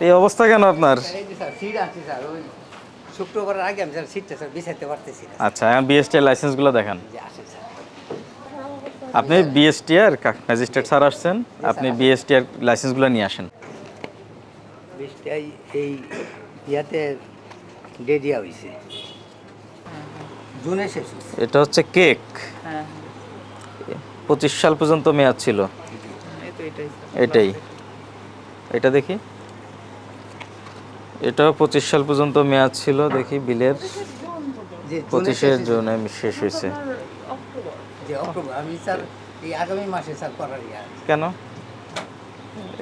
এই অবস্থা কেন আপনার? এই যে স্যার সিট আছে স্যার, ওই শুক্রবারের আগে আমি স্যার সিটটা স্যার বিছাইতে পারতেছি না। আচ্ছা, এখন বিএসটি এর লাইসেন্সগুলো দেখান। যে আসে স্যার, আপনি বিএসটি এর ম্যাজিস্ট্রেট স্যার আসছেন, আপনি বিএসটি এর লাইসেন্সগুলো নিয়ে আসেন। বৃষ্টিটাই এই ইয়াতে ডেডিয়া হয়েছে, জুনে শেষ হয়েছে। এটা হচ্ছে কেক, হ্যাঁ 25 সাল পর্যন্ত মেয়াদ ছিল। এই তো এটাই এটাই, এটা দেখি, এটাও 25 সাল পর্যন্ত মেয়াদ ছিল। দেখি বিলের যে 25 জুনে শেষ হয়েছে। যে অক্টোবর, আমি স্যার এই আগামী মাসে স্যার করার ইয়া আছে। কেন?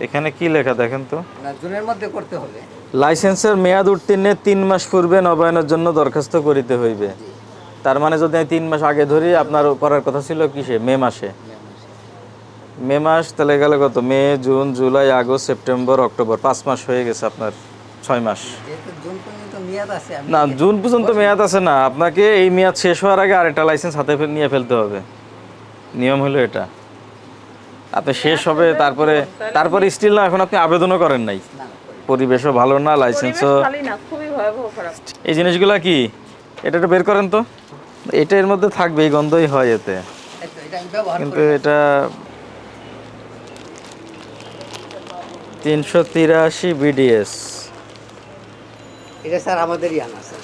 এখানে কি লেখা দেখেন তো। না, জুনের মধ্যে করতে হবে। লাইসেন্সের মেয়াদ উত্তীর্ণের 3 মাস পূর্বে নবায়নের জন্য দরখাস্ত করিতে হইবে। তার মানে যদি আমি 3 মাস আগে ধরি, আপনার করার কথা ছিল কিসে? মে মাসে। মে মাস, তাহলে গেল কত? মে, জুন, জুলাই, আগস্ট, সেপ্টেম্বর, অক্টোবর, 5 মাস হয়ে গেছে আপনার, 6 মাস। যেহেতু জুন পর্যন্ত মেয়াদ আছে, আমি না, জুন পর্যন্ত মেয়াদ আছে না, আপনাকে এই মেয়াদ শেষ হওয়ার আগে আরেকটা লাইসেন্স হাতে নিয়ে ফেলতে হবে। নিয়ম হলো এটা। আপনি শেষ হবে, তারপরে স্টিল না, এখন আপনি আবেদনও করেন নাই, না পরিবেশও ভালো না, লাইসেন্সও। খালি না, খুবই ভয়াবহ খারাপ। এই জিনিসগুলো কি? এটা একটু বের করেন তো। এটা এর মধ্যে থাকবে, এই গন্ধই হয় এতে, এটা আমি ব্যবহার কিন্তু করি। এটা 383 বিডিএস এটা স্যার আমাদেরই আনা sir.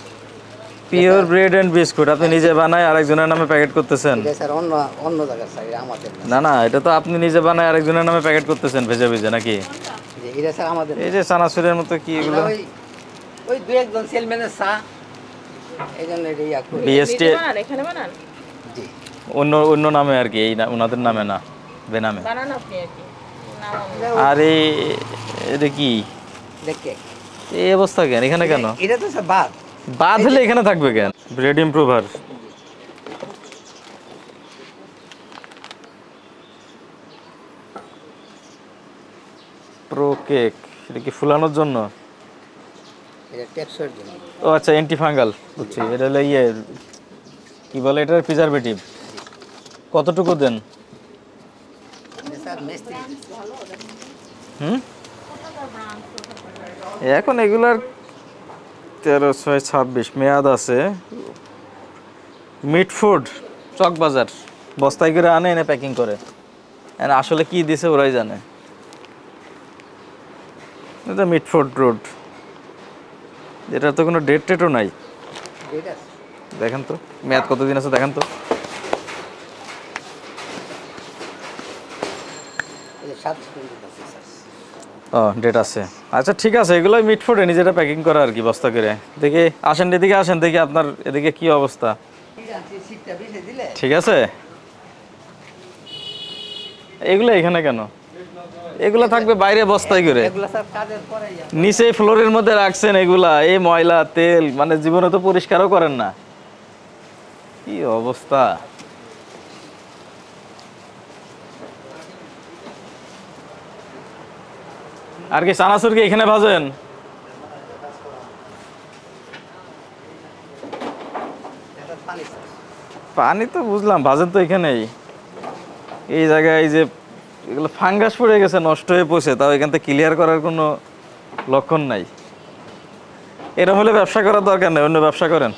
Pure bread and biscuit. আপনি নিজে বানায় আরেকজনের নামে প্যাকেট করতেছেন? এটা স্যার অন্য অন্য জায়গার স্যার, এটা আমাদের না। না না, এটা তো আপনি নিজে বানায় আরেকজনের নামে প্যাকেট করতেছেন ভেজে ভেজে, নাকি? যে এটা স্যার আমাদের এই যে চানাচুরের মতো কি এগুলো? ওই ওই দু একজন সেলম্যানের চা, এই জন্য এটা ইয়া করি। বিএসটি এখানে বানান? জি, অন্য অন্য নামে আর কি, এই না ওনাদের নামে না, বেনামে। বানান আপনি আর কি আর এটা কি দেখে এই অবস্থা কেন এখানে? কেন এটা তো স্যার বাদ। বাদ হলে এখানে থাকবে কেন? ব্রেড ইমপ্রুভার। প্রো কেক, এটা কি ফুলানোর জন্য? এটা টেক্সচার জন্য। ও আচ্ছা, অ্যান্টি ফাঙ্গাল, বুঝছি। এটা হলো ইয়ে, কি বলে এটার, প্রিজারভেটিভ। কতটুকু দেন? এটা স্যার মিস্ত্রি হুম, এখন এগুলার 13/6/26 মেয়াদ আছে। মিট ফুড, চকবাজার, বস্তায় করে আনে, এনে প্যাকিং করে। আর আসলে কি দিছে ওরাই জানে। এটা মিট ফুড রোড, এটার তো কোনো ডেট টেটও নাই। এটা দেখেন তো মেয়াদ কতদিন আছে, দেখেন তো। এটা 7 পর্যন্ত আছে স্যার। ও, ডেট আছে। আচ্ছা ঠিক আছে, এগুলোই মিট ফুডে নিজেরা প্যাকিং করা আর কি, বস্তা করে। দেখি আসেন, এদিকে আসেন, দেখি আপনার এদিকে কি অবস্থা। সিটটা বিছে দিলে ঠিক আছে, এগুলো এখানে কেন? এগুলো থাকবে বাইরে বস্তায় করে, এগুলা স্যার কাজের পরে নিচে ফ্লোরের মধ্যে রাখছেন এগুলা। এই ময়লা তেল, মানে জীবনে তো পরিষ্কারও করেন না, কি অবস্থা। আর কি চানাচুর কি এখানে ভাজেন? পানি স্যার। পানি তো বুঝলাম, ভাজেন তো এখানেই। এই জায়গায় এই যে এগুলো ফাঙ্গাস পড়ে গেছে, নষ্ট হয়ে পড়ছে, তাও এখান থেকে ক্লিয়ার করার কোনো লক্ষণ নাই। এরকম হলে ব্যবসা করার দরকার নেই, অন্য ব্যবসা করেন।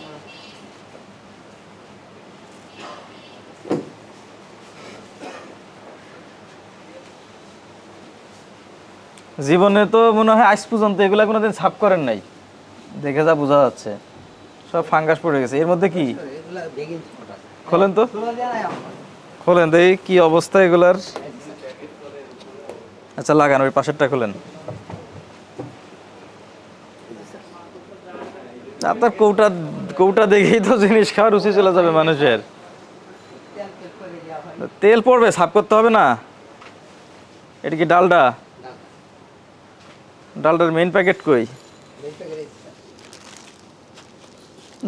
জীবনে তো মনে হয় আজ পর্যন্ত এগুলা কোনোদিন সাফ করেন নাই, দেখে যা বোঝা যাচ্ছে। সব ফাঙ্গাস পড়ে গেছে এর মধ্যে। কি এগুলা বেগিন ছোট খোলেন তো, খোলা যায় না আমার। খোলেন দেখি কি অবস্থা এগুলার। আচ্ছা লাগান, ওই পাশেরটা খোলেন। আপনার কৌটা কৌটা দেখেই তো জিনিস খাওয়ার রুচি চলে যাবে মানুষের। তেল পড়বে, সাফ করতে হবে না। এটা কি ডালডা? ডালডার মেইন প্যাকেট কই?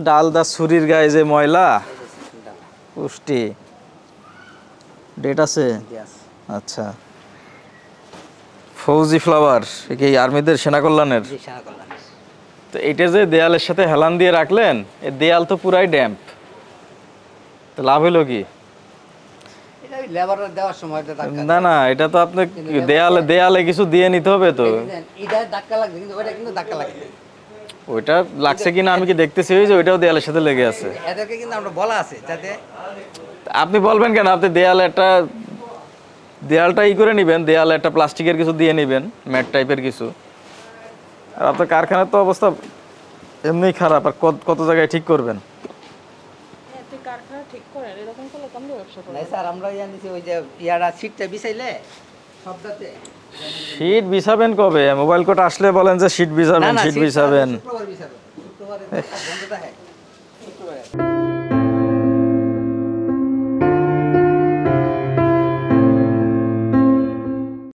ডালদা ছুরির গায়ে যে ময়লা, পুষ্টি ডেট আছে। আচ্ছা, ফৌজি ফ্লাওয়ার, কি আর্মিদের সেনা কল্যাণের? তো এইটা যে দেয়ালের সাথে হেলান দিয়ে রাখলেন, এই দেয়াল তো পুরাই ড্যাম্প, তো লাভ হইলো কি? লেবারের দেওয়ার সময় তো ধাক্কা না না, এটা তো আপনি দেয়ালে দেয়ালে কিছু দিয়ে নিতে হবে তো। দেন। এটা ধাক্কা লাগছে কিন্তু ওটা কিন্তু ধাক্কা লাগে না। ওইটা লাগছে কিনা আমি কি দেখতেছি, ওই যে ওইটাও দেয়ালের সাথে লেগে আছে। এদেরকে কিন্তু আমরা বলা আছে যাতে আপনি বলবেন কেন, আপনি দেয়ালে একটা দেয়ালটা ই করে নেবেন, দেয়ালে একটা প্লাস্টিকের কিছু দিয়ে নেবেন, ম্যাট টাইপের কিছু। আর আপনার কারখানার তো অবস্থা এমনিই খারাপ, আর কত জায়গায় ঠিক করবেন। হ্যাঁ, তুই কারখানা ঠিক করেন, এরকম করলে কেমন ব্যবসা করবো? নাই স্যার আমরা জানিছি ওই যে ইয়ারা সিটটা বিছাইলে শব্দতে শীট বিছাবেন কবে? মোবাইল কোর্ট আসলে বলেন যে শীট বিছাবেন, শীট বিছাবেন। শুক্রবার বিছাবেন শুক্রবারে বন্ধ থাকে